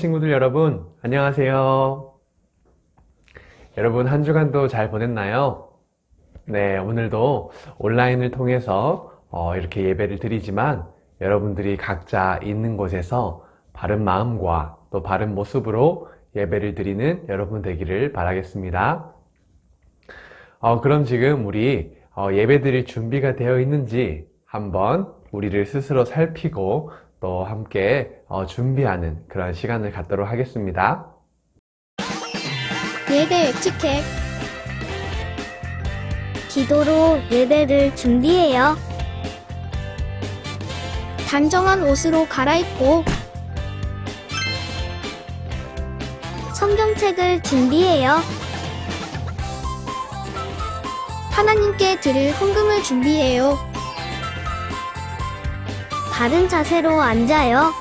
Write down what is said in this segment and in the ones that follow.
친구들 여러분, 안녕하세요. 여러분, 한 주간도 잘 보냈나요? 네, 오늘도 온라인을 통해서 이렇게 예배를 드리지만 여러분들이 각자 있는 곳에서 바른 마음과 또 바른 모습으로 예배를 드리는 여러분 되기를 바라겠습니다. 그럼 지금 우리 예배 드릴 준비가 되어 있는지 한번 우리를 스스로 살피고 또 함께 준비하는 그런 시간을 갖도록 하겠습니다. 예배 에티켓. 기도로 예배를 준비해요. 단정한 옷으로 갈아입고 성경책을 준비해요. 하나님께 드릴 헌금을 준비해요. 바른 자세로 앉아요.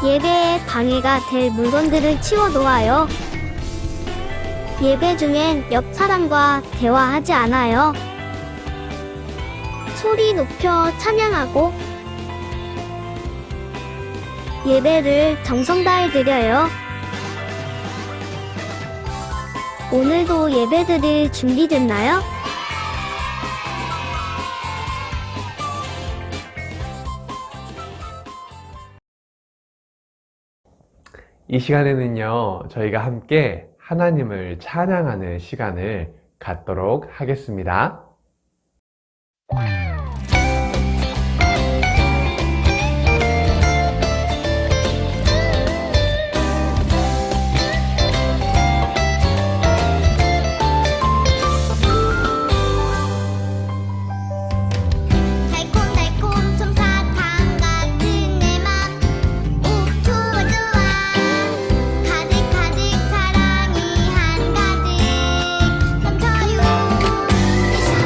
예배에 방해가 될 물건들을 치워놓아요. 예배 중엔 옆 사람과 대화하지 않아요. 소리 높여 찬양하고 예배를 정성 다해 드려요. 오늘도 예배 드릴 준비됐나요? 이 시간에는요, 저희가 함께 하나님을 찬양하는 시간을 갖도록 하겠습니다. 달콤달콤 솜사탕 같은 내 맘 오 좋아 좋아 가득가득 사랑이 한가득 넘쳐요 이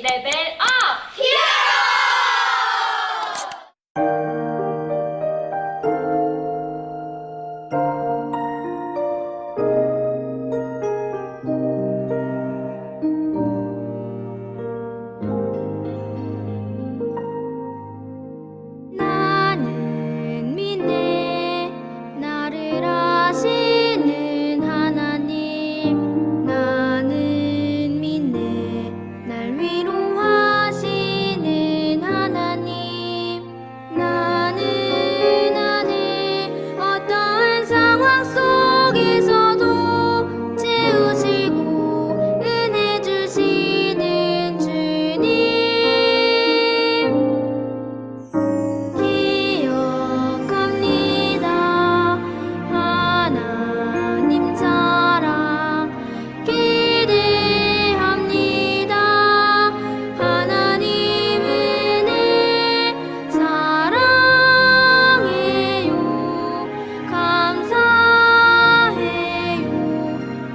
레벨 업! 히어로! 나는 믿네 나를 아시는 하나님 나는 믿네 날 위로하시는 하나님 나는 어떠한 상황 속에서도 채우시고 은혜 주시는 주님 기억합니다 하나님 사랑 기대합니다 하나님 은혜 사랑해요 감사해요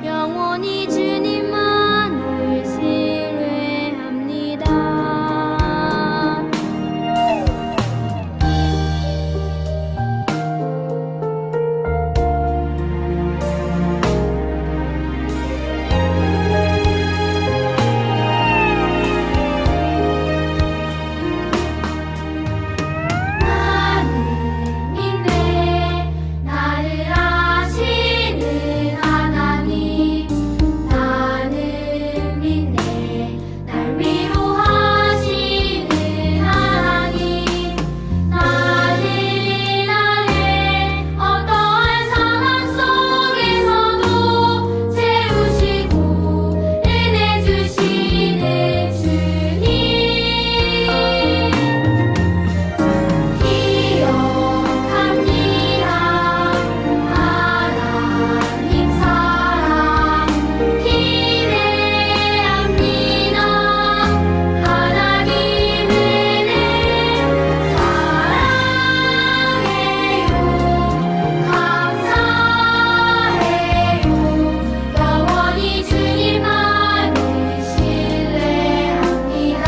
영원히 주님만을 신뢰합니다. 나는 믿네 나를 아시는 하나님 나는 믿네 날 위로하시는 하나님 나는 어떠한 상황 속에서도 채우시고 은혜 주시는 주님 기억합니다 하나님 사랑 기대합니다 하나님 은혜 사랑해요 감사해요 영원히 주님만을 신뢰합니다.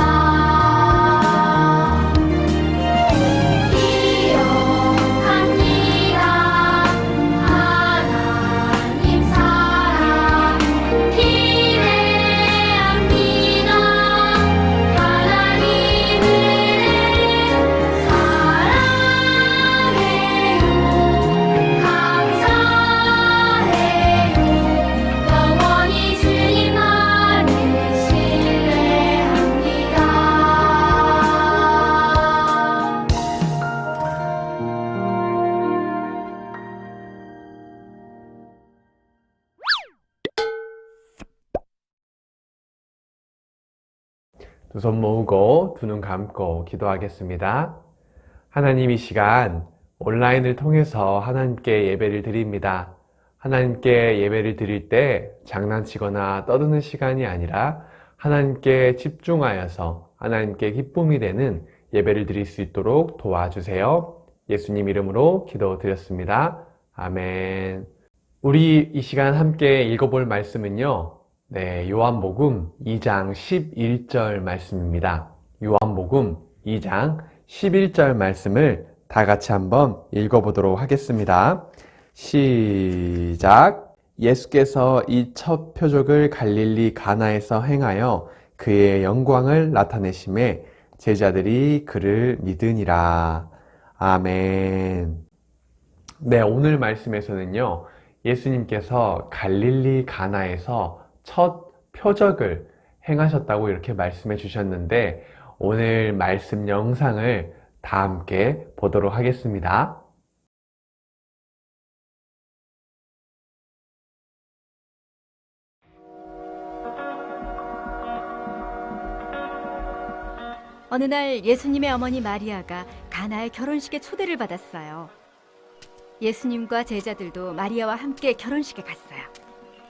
기억합니다 하나님 사랑 기대합니다 하나님 은혜 사랑해요 감사해요 영원히 주님만을 신뢰합니다. 두 손 모으고 두 눈 감고 기도하겠습니다. 하나님 이 시간 온라인을 통해서 하나님께 예배를 드립니다. 하나님께 예배를 드릴 때 장난치거나 떠드는 시간이 아니라 하나님께 집중하여서 하나님께 기쁨이 되는 예배를 드릴 수 있도록 도와주세요. 예수님 이름으로 기도드렸습니다. 아멘. 우리 이 시간 함께 읽어볼 말씀은요. 요한복음 2장 11절 말씀입니다. 요한복음 2장 11절 말씀을 다 같이 한번 읽어보도록 하겠습니다. 시작! 예수께서 이 첫 표적을 갈릴리 가나에서 행하여 그의 영광을 나타내심에 제자들이 그를 믿으니라. 아멘. 네, 오늘 말씀에서는요, 예수님께서 갈릴리 가나에서 첫 표적을 행하셨다고 이렇게 말씀해 주셨는데, 오늘 말씀 영상을 다 함께 보도록 하겠습니다. 어느 날 예수님의 어머니 마리아가 가나의 결혼식에 초대를 받았어요. 예수님과 제자들도 마리아와 함께 결혼식에 갔어요.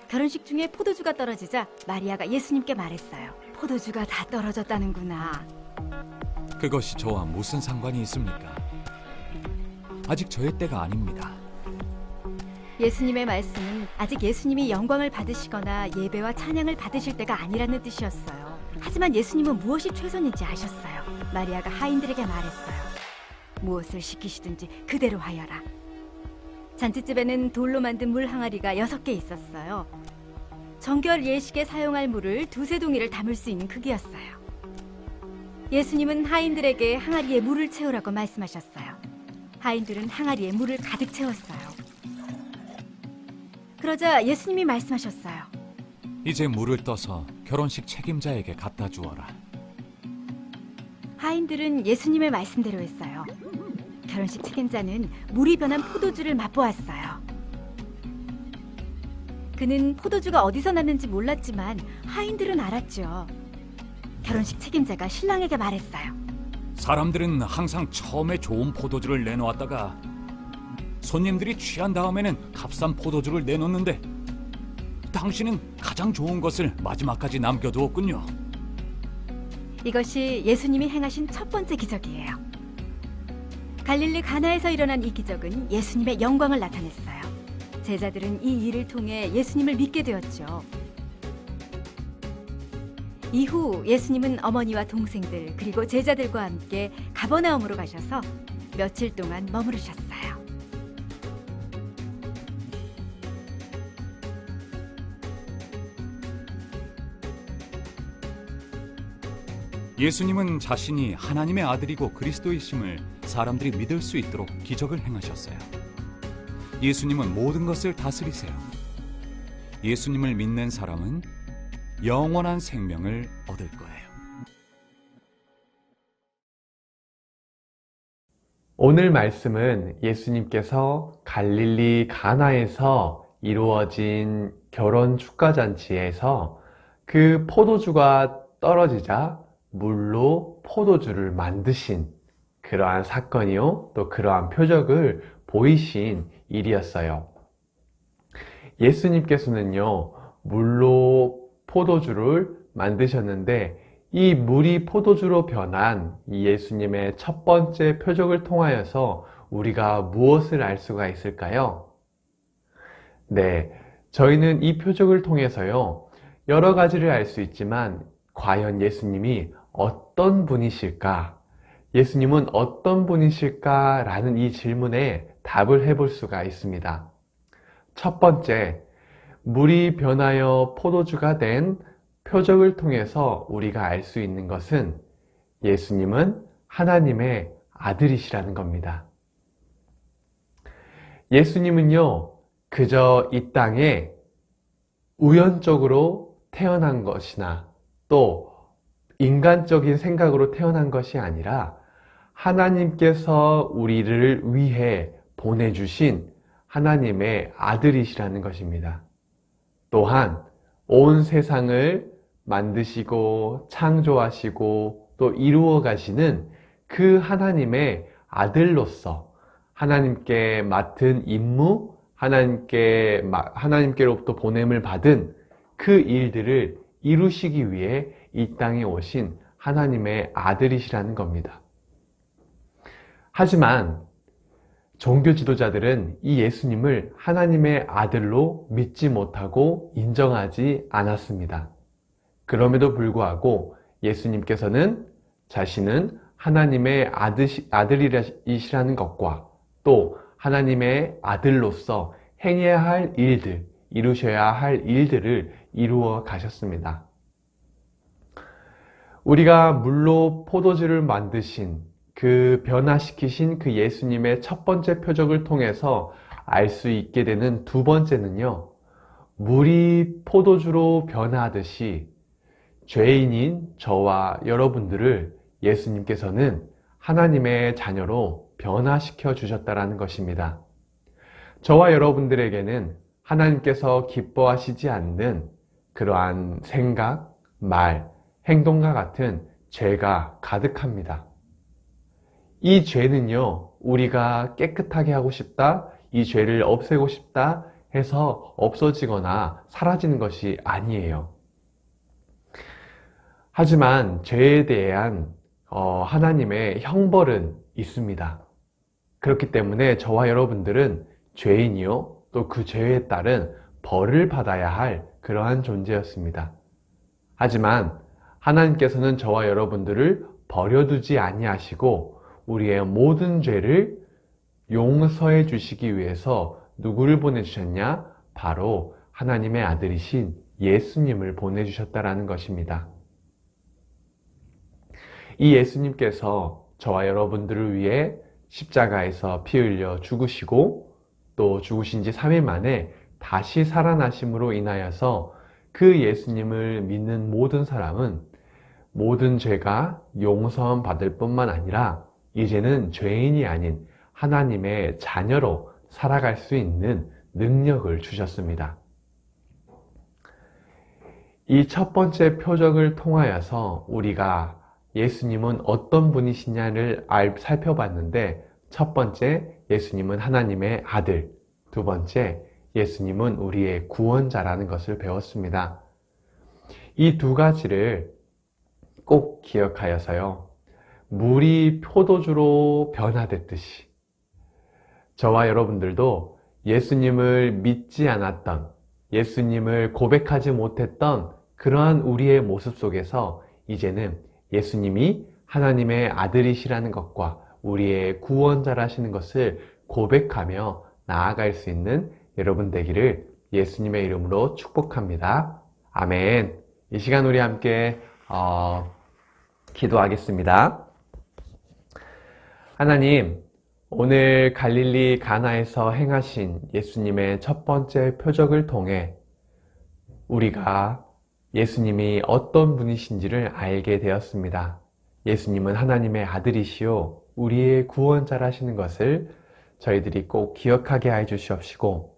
결혼식 중에 포도주가 떨어지자 마리아가 예수님께 말했어요. 포도주가 다 떨어졌다는구나. 그것이 저와 무슨 상관이 있습니까? 아직 저의 때가 아닙니다. 예수님의 말씀은 아직 예수님이 영광을 받으시거나 예배와 찬양을 받으실 때가 아니라는 뜻이었어요. 하지만 예수님은 무엇이 최선인지 아셨어요. 마리아가 하인들에게 말했어요. 무엇을 시키시든지 그대로 하여라. 잔치집에는 돌로 만든 물 항아리가 6개 있었어요. 정결 예식에 사용할 물을 2~3 동이를 담을 수 있는 크기였어요. 예수님은 하인들에게 항아리에 물을 채우라고 말씀하셨어요. 하인들은 항아리에 물을 가득 채웠어요. 그러자 예수님이 말씀하셨어요. 이제 물을 떠서 결혼식 책임자에게 갖다 주어라. 하인들은 예수님의 말씀대로 했어요. 결혼식 책임자는 물이 변한 포도주를 맛보았어요. 그는 포도주가 어디서 났는지 몰랐지만 하인들은 알았죠. 결혼식 책임자가 신랑에게 말했어요. 사람들은 항상 처음에 좋은 포도주를 내놓았다가 손님들이 취한 다음에는 값싼 포도주를 내놓는데 당신은 가장 좋은 것을 마지막까지 남겨두었군요. 이것이 예수님이 행하신 첫 번째 기적이에요. 갈릴리 가나에서 일어난 이 기적은 예수님의 영광을 나타냈어요. 제자들은 이 일을 통해 예수님을 믿게 되었죠. 이후 예수님은 어머니와 동생들 그리고 제자들과 함께 가버나움으로 가셔서 며칠 동안 머무르셨어요. 예수님은 자신이 하나님의 아들이고 그리스도이심을 사람들이 믿을 수 있도록 기적을 행하셨어요. 예수님은 모든 것을 다스리세요. 예수님을 믿는 사람은 영원한 생명을 얻을 거예요. 오늘 말씀은 예수님께서 갈릴리 가나에서 이루어진 결혼 축가잔치에서 그 포도주가 떨어지자 물로 포도주를 만드신 그러한 사건이요, 또 그러한 표적을 보이신 일이었어요. 예수님께서는요, 물로 포도주를 만드셨는데 이 물이 포도주로 변한 이 예수님의 첫 번째 표적을 통하여서 우리가 무엇을 알 수가 있을까요? 네, 저희는 이 표적을 통해서요, 여러 가지를 알 수 있지만 과연 예수님이 어떤 분이실까? 예수님은 어떤 분이실까? 라는 이 질문에 답을 해볼 수가 있습니다. 첫 번째, 물이 변하여 포도주가 된 표적을 통해서 우리가 알 수 있는 것은 예수님은 하나님의 아들이시라는 겁니다. 예수님은요, 그저 이 땅에 우연적으로 태어난 것이나 또 인간적인 생각으로 태어난 것이 아니라 하나님께서 우리를 위해 보내주신 하나님의 아들이시라는 것입니다. 또한 온 세상을 만드시고 창조하시고 또 이루어 가시는 그 하나님의 아들로서 하나님께 맡은 임무, 하나님께로부터 보냄을 받은 그 일들을 이루시기 위해 이 땅에 오신 하나님의 아들이시라는 겁니다. 하지만 종교 지도자들은 이 예수님을 하나님의 아들로 믿지 못하고 인정하지 않았습니다. 그럼에도 불구하고 예수님께서는 자신은 하나님의 아들이시라는 것과 또 하나님의 아들로서 행해야 할 일들, 이루셔야 할 일들을 이루어 가셨습니다. 우리가 물로 포도주를 만드신 그 변화시키신 그 예수님의 첫 번째 표적을 통해서 알 수 있게 되는 두 번째는요, 물이 포도주로 변화하듯이 죄인인 저와 여러분들을 예수님께서는 하나님의 자녀로 변화시켜 주셨다라는 것입니다. 저와 여러분들에게는 하나님께서 기뻐하시지 않는 그러한 생각, 말, 행동과 같은 죄가 가득합니다. 이 죄는요, 우리가 깨끗하게 하고 싶다, 이 죄를 없애고 싶다 해서 없어지거나 사라지는 것이 아니에요. 하지만 죄에 대한 하나님의 형벌은 있습니다. 그렇기 때문에 저와 여러분들은 죄인이요, 또 그 죄에 따른 벌을 받아야 할 그러한 존재였습니다. 하지만 하나님께서는 저와 여러분들을 버려두지 아니하시고 우리의 모든 죄를 용서해 주시기 위해서 누구를 보내주셨냐? 바로 하나님의 아들이신 예수님을 보내주셨다라는 것입니다. 이 예수님께서 저와 여러분들을 위해 십자가에서 피 흘려 죽으시고 또 죽으신 지 3일 만에 다시 살아나심으로 인하여서 그 예수님을 믿는 모든 사람은 모든 죄가 용서함 받을 뿐만 아니라 이제는 죄인이 아닌 하나님의 자녀로 살아갈 수 있는 능력을 주셨습니다. 이 첫 번째 표적을 통하여서 우리가 예수님은 어떤 분이시냐를 살펴봤는데, 첫 번째, 예수님은 하나님의 아들. 두 번째, 예수님은 우리의 구원자라는 것을 배웠습니다. 이 두 가지를 꼭 기억하여서요, 물이 포도주로 변화됐듯이 저와 여러분들도 예수님을 믿지 않았던, 예수님을 고백하지 못했던 그러한 우리의 모습 속에서 이제는 예수님이 하나님의 아들이시라는 것과 우리의 구원자라시는 것을 고백하며 나아갈 수 있는 여러분 되기를 예수님의 이름으로 축복합니다. 아멘. 이 시간 우리 함께 기도하겠습니다. 하나님, 오늘 갈릴리 가나에서 행하신 예수님의 첫 번째 표적을 통해 우리가 예수님이 어떤 분이신지를 알게 되었습니다. 예수님은 하나님의 아들이시요 우리의 구원자라시는 것을 저희들이 꼭 기억하게 해 주시옵시고,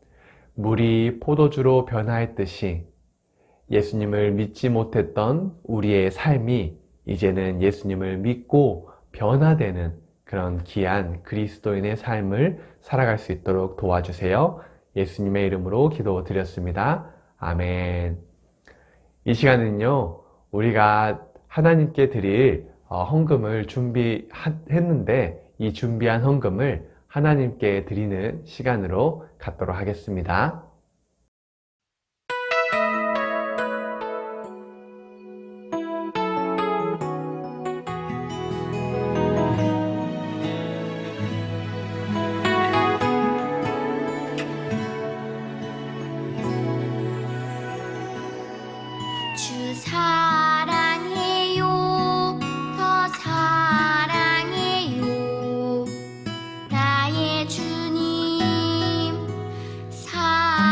물이 포도주로 변화했듯이 예수님을 믿지 못했던 우리의 삶이 이제는 예수님을 믿고 변화되는 그런 귀한 그리스도인의 삶을 살아갈 수 있도록 도와주세요. 예수님의 이름으로 기도드렸습니다. 아멘. 이 시간은요, 우리가 하나님께 드릴 헌금을 준비했는데 이 준비한 헌금을 하나님께 드리는 시간으로 갖도록 하겠습니다. 주 사랑해요 더 사랑해요 나의 주님 사랑해요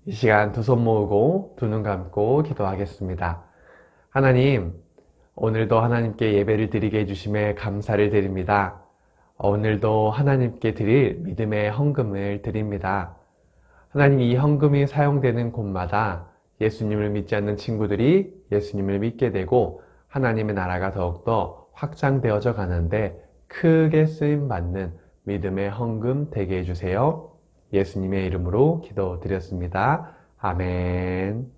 이 시간 두 손 모으고 두 눈 감고 기도하겠습니다. 하나님, 오늘도 하나님께 예배를 드리게 해주심에 감사를 드립니다. 오늘도 하나님께 드릴 믿음의 헌금을 드립니다. 하나님, 이 헌금이 사용되는 곳마다 예수님을 믿지 않는 친구들이 예수님을 믿게 되고 하나님의 나라가 더욱더 확장되어져 가는데 크게 쓰임받는 믿음의 헌금 되게 해주세요. 예수님의 이름으로 기도드렸습니다. 아멘.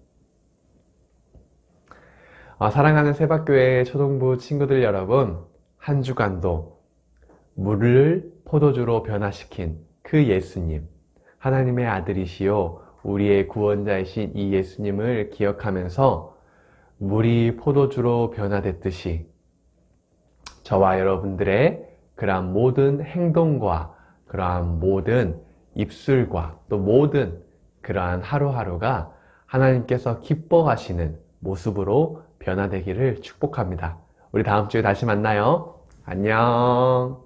사랑하는 세박교회 초등부 친구들 여러분, 한 주간도 물을 포도주로 변화시킨 그 예수님, 하나님의 아들이시요 우리의 구원자이신 이 예수님을 기억하면서 물이 포도주로 변화됐듯이 저와 여러분들의 그러한 모든 행동과 그러한 모든 입술과 또 모든 그러한 하루하루가 하나님께서 기뻐하시는 모습으로 변화되기를 축복합니다. 우리 다음 주에 다시 만나요. 안녕.